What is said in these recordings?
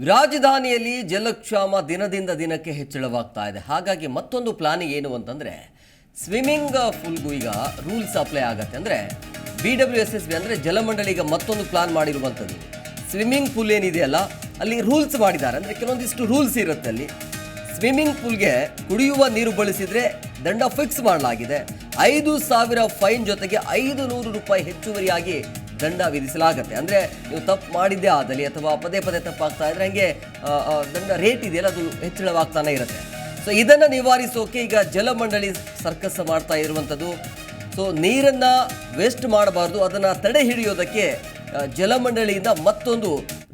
ರಾಜಧಾನಿಯಲ್ಲಿ ಜಲಕ್ಷಾಮ ದಿನದಿಂದ ದಿನಕ್ಕೆ ಹೆಚ್ಚಳವಾಗ್ತಾ ಇದೆ. ಹಾಗಾಗಿ ಮತ್ತೊಂದು ಪ್ಲಾನ್ ಏನು ಅಂತಂದರೆ ಸ್ವಿಮ್ಮಿಂಗ್ ಪೂಲ್ಗೂ ಈಗ ರೂಲ್ಸ್ ಅಪ್ಲೈ ಆಗುತ್ತೆ. ಅಂದರೆ BWSSB ಅಂದರೆ ಜಲಮಂಡಳಿಗೆ ಮತ್ತೊಂದು ಪ್ಲಾನ್ ಮಾಡಿರುವಂಥದ್ದು. ಸ್ವಿಮ್ಮಿಂಗ್ ಪೂಲ್ ಏನಿದೆಯಲ್ಲ ಅಲ್ಲಿ ರೂಲ್ಸ್ ಮಾಡಿದ್ದಾರೆ. ಅಂದರೆ ಕೆಲವೊಂದಿಷ್ಟು ರೂಲ್ಸ್ ಇರುತ್ತೆ ಅಲ್ಲಿ. ಸ್ವಿಮ್ಮಿಂಗ್ ಪೂಲ್ಗೆ ಕುಡಿಯುವ ನೀರು ಬಳಸಿದರೆ ದಂಡ ಫಿಕ್ಸ್ ಮಾಡಲಾಗಿದೆ. 5,000 ಫೈನ್ ಜೊತೆಗೆ 500 ರೂಪಾಯಿ ಹೆಚ್ಚುವರಿಯಾಗಿ ದಂಡ ವಿಧಿಸಲಾಗುತ್ತೆ. ಅಂದರೆ ನೀವು ತಪ್ಪು ಮಾಡಿದ್ದೇ ಆದಲ್ಲಿ ಅಥವಾ ಪದೇ ಪದೇ ತಪ್ಪಾಗ್ತಾ ಇದ್ರೆ ಹಂಗೆ ದಂಡ ರೇಟ್ ಇದೆಯಲ್ಲ ಅದು ಹೆಚ್ಚಳವಾಗ್ತಾನೆ ಇರುತ್ತೆ. ಸೊ ಇದನ್ನು ನಿವಾರಿಸೋಕೆ ಈಗ ಜಲಮಂಡಳಿ ಸರ್ಕಸ್ ಮಾಡ್ತಾ ಇರುವಂಥದ್ದು. ಸೊ ನೀರನ್ನು ವೇಸ್ಟ್ ಮಾಡಬಾರ್ದು, ಅದನ್ನು ತಡೆ ಹಿಡಿಯೋದಕ್ಕೆ ಜಲಮಂಡಳಿಯಿಂದ ಮತ್ತೊಂದು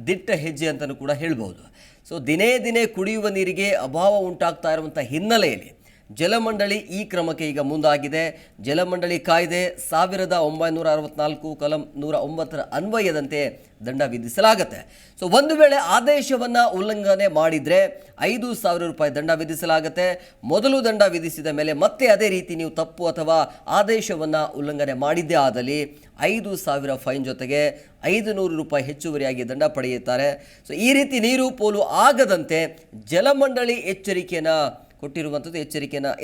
ದಿಟ್ಟ ಹೆಜ್ಜೆ ಅಂತಲೂ ಕೂಡ ಹೇಳ್ಬೋದು. ಸೊ ದಿನೇ ದಿನೇ ಕುಡಿಯುವ ನೀರಿಗೆ ಅಭಾವ ಉಂಟಾಗ್ತಾ ಇರುವಂಥ ಹಿನ್ನೆಲೆಯಲ್ಲಿ ಜಲಮಂಡಳಿ ಈ ಕ್ರಮಕ್ಕೆ ಈಗ ಮುಂದಾಗಿದೆ. ಜಲಮಂಡಳಿ ಕಾಯ್ದೆ 1964 ಕಲಂ 109 ಅನ್ವಯದಂತೆ ದಂಡ ವಿಧಿಸಲಾಗುತ್ತೆ. ಸೊ ಒಂದು ವೇಳೆ ಆದೇಶವನ್ನು ಉಲ್ಲಂಘನೆ ಮಾಡಿದರೆ 5,000 ರೂಪಾಯಿ ದಂಡ ವಿಧಿಸಲಾಗುತ್ತೆ. ಮೊದಲು ದಂಡ ವಿಧಿಸಿದ ಮೇಲೆ ಮತ್ತೆ ಅದೇ ರೀತಿ ನೀವು ತಪ್ಪು ಅಥವಾ ಆದೇಶವನ್ನು ಉಲ್ಲಂಘನೆ ಮಾಡಿದ್ದೇ ಆದಲ್ಲಿ 5,000 ಫೈನ್ ಜೊತೆಗೆ 500 ರೂಪಾಯಿ ಹೆಚ್ಚುವರಿಯಾಗಿ ದಂಡ ಪಡೆಯುತ್ತಾರೆ. ಸೊ ಈ ರೀತಿ ನೀರು ಪೋಲು ಆಗದಂತೆ ಜಲಮಂಡಳಿ ಎಚ್ಚರಿಕೆಯನ್ನು ಕೊಟ್ಟಿರುವಂಥದ್ದು.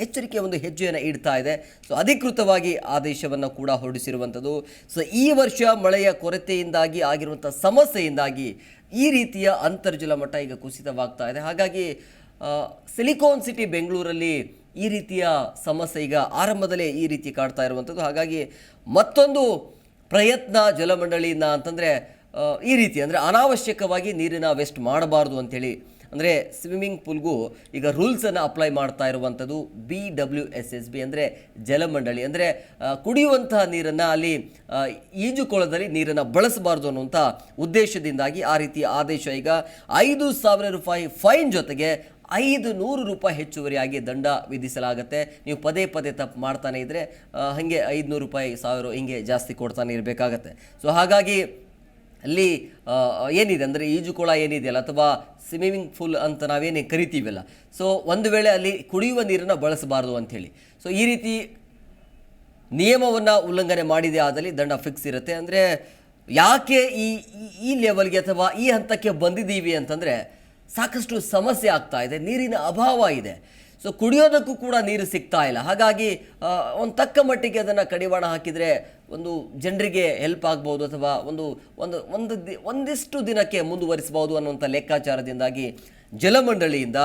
ಎಚ್ಚರಿಕೆ ಒಂದು ಹೆಜ್ಜೆಯನ್ನು ಇಡ್ತಾ ಇದೆ. ಸೊ ಅಧಿಕೃತವಾಗಿ ಆದೇಶವನ್ನು ಕೂಡ ಹೊರಡಿಸಿರುವಂಥದ್ದು. ಸೊ ಈ ವರ್ಷ ಮಳೆಯ ಕೊರತೆಯಿಂದಾಗಿ ಆಗಿರುವಂಥ ಸಮಸ್ಯೆಯಿಂದಾಗಿ ಈ ರೀತಿಯ ಅಂತರ್ಜಲ ಮಟ್ಟ ಈಗ ಕುಸಿತವಾಗ್ತಾ ಇದೆ. ಹಾಗಾಗಿ ಸಿಲಿಕಾನ್ ಸಿಟಿ ಬೆಂಗಳೂರಲ್ಲಿ ಈ ರೀತಿಯ ಸಮಸ್ಯೆ ಈಗ ಆರಂಭದಲ್ಲೇ ಈ ರೀತಿ ಕಾಡ್ತಾ ಇರುವಂಥದ್ದು. ಹಾಗಾಗಿ ಮತ್ತೊಂದು ಪ್ರಯತ್ನ ಜಲಮಂಡಳಿಯಿಂದ ಅಂತಂದರೆ ಈ ರೀತಿ ಅಂದರೆ ಅನಾವಶ್ಯಕವಾಗಿ ನೀರಿನ ವೇಸ್ಟ್ ಮಾಡಬಾರ್ದು ಅಂಥೇಳಿ ಅಂದರೆ ಸ್ವಿಮ್ಮಿಂಗ್ ಪೂಲ್ಗೂ ಈಗ ರೂಲ್ಸನ್ನು ಅಪ್ಲೈ ಮಾಡ್ತಾ ಇರುವಂಥದ್ದು BWSSB ಅಂದರೆ ಜಲಮಂಡಳಿ. ಅಂದರೆ ಕುಡಿಯುವಂತಹ ನೀರನ್ನು ಅಲ್ಲಿ ಈಜುಕೊಳದಲ್ಲಿ ನೀರನ್ನು ಬಳಸಬಾರ್ದು ಅನ್ನುವಂಥ ಉದ್ದೇಶದಿಂದಾಗಿ ಆ ರೀತಿಯ ಆದೇಶ ಈಗ 5,000 ರೂಪಾಯಿ ಫೈನ್ ಜೊತೆಗೆ 500 ರೂಪಾಯಿ ಹೆಚ್ಚುವರಿಯಾಗಿ ದಂಡ ವಿಧಿಸಲಾಗುತ್ತೆ. ನೀವು ಪದೇ ಪದೇ ತಪ್ಪು ಮಾಡ್ತಾನೆ ಇದ್ದರೆ ಹಾಗೆ 500 ರೂಪಾಯಿ 1,000 ಹಿಂಗೆ ಜಾಸ್ತಿ ಕೊಡ್ತಾನೆ ಇರಬೇಕಾಗತ್ತೆ. ಸೊ ಹಾಗಾಗಿ ಅಲ್ಲಿ ಏನಿದೆ ಅಂದರೆ ಈಜುಕೊಳ ಏನಿದೆಯಲ್ಲ ಅಥವಾ ಸ್ವಿಮ್ಮಿಂಗ್ ಪೂಲ್ ಅಂತ ನಾವೇನು ಕರಿತೀವಲ್ಲ, ಸೊ ಒಂದು ವೇಳೆ ಅಲ್ಲಿ ಕುಡಿಯುವ ನೀರನ್ನು ಬಳಸಬಾರ್ದು ಅಂಥೇಳಿ. ಸೊ ಈ ರೀತಿ ನಿಯಮವನ್ನು ಉಲ್ಲಂಘನೆ ಮಾಡಿದೆ ಆದಲ್ಲಿ ದಂಡ ಫಿಕ್ಸ್ ಇರುತ್ತೆ. ಅಂದರೆ ಯಾಕೆ ಈ ಲೆವೆಲ್ಗೆ ಅಥವಾ ಈ ಹಂತಕ್ಕೆ ಬಂದಿದ್ದೀವಿ ಅಂತಂದರೆ ಸಾಕಷ್ಟು ಸಮಸ್ಯೆ ಆಗ್ತಾ ಇದೆ, ನೀರಿನ ಅಭಾವ ಇದೆ. ಸೊ ಕುಡಿಯೋದಕ್ಕೂ ಕೂಡ ನೀರು ಸಿಗ್ತಾ ಇಲ್ಲ. ಹಾಗಾಗಿ ಒಂದು ತಕ್ಕ ಮಟ್ಟಿಗೆ ಅದನ್ನು ಕಡಿವಾಣ ಹಾಕಿದರೆ ಒಂದು ಜನರಿಗೆ ಹೆಲ್ಪ್ ಆಗ್ಬೋದು ಅಥವಾ ಒಂದಿಷ್ಟು ದಿನಕ್ಕೆ ಮುಂದುವರಿಸ್ಬೋದು ಅನ್ನುವಂಥ ಲೆಕ್ಕಾಚಾರದಿಂದಾಗಿ ಜಲಮಂಡಳಿಯಿಂದ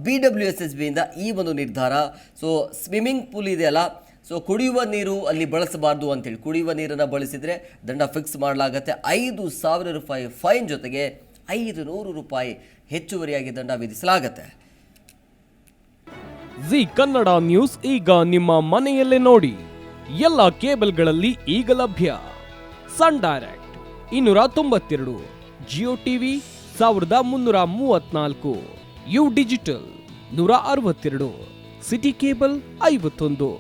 BWSSBಯಿಂದ ಈ ಒಂದು ನಿರ್ಧಾರ. ಸೊ ಸ್ವಿಮ್ಮಿಂಗ್ ಪೂಲ್ ಇದೆಯಲ್ಲ, ಸೊ ಕುಡಿಯುವ ನೀರು ಅಲ್ಲಿ ಬಳಸಬಾರ್ದು ಅಂತೇಳಿ ಕುಡಿಯುವ ನೀರನ್ನು ಬಳಸಿದರೆ ದಂಡ ಫಿಕ್ಸ್ ಮಾಡಲಾಗತ್ತೆ. 5,000 ರೂಪಾಯಿ ಫೈನ್ ಜೊತೆಗೆ 500 ರೂಪಾಯಿ ಹೆಚ್ಚುವರಿಯಾಗಿ ದಂಡ ವಿಧಿಸಲಾಗತ್ತೆ. ಜಿ ಕನ್ನಡ ನ್ಯೂಸ್ ಈಗ ನಿಮ್ಮ ಮನೆಯಲ್ಲೇ ನೋಡಿ. ಎಲ್ಲ ಕೇಬಲ್ಗಳಲ್ಲಿ ಈಗ ಲಭ್ಯ. Sun Direct 292, Jio TV 1334, U digital 162, city cable 51,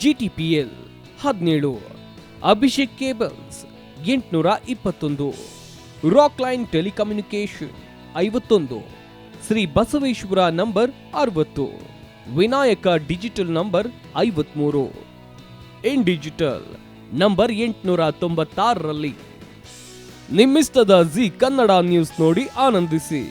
GTPL 17, Abhishek cables 821, rock line telecommunication 51, Shri Basaveshwara number 60, Vinayaka digital number 53, in digital number 896ರಲ್ಲಿ. ನಿಮ್ಮಿಸ್ತದ ಜಿ ಕನ್ನಡ ನ್ಯೂಸ್ ನೋಡಿ ಆನಂದಿಸಿ.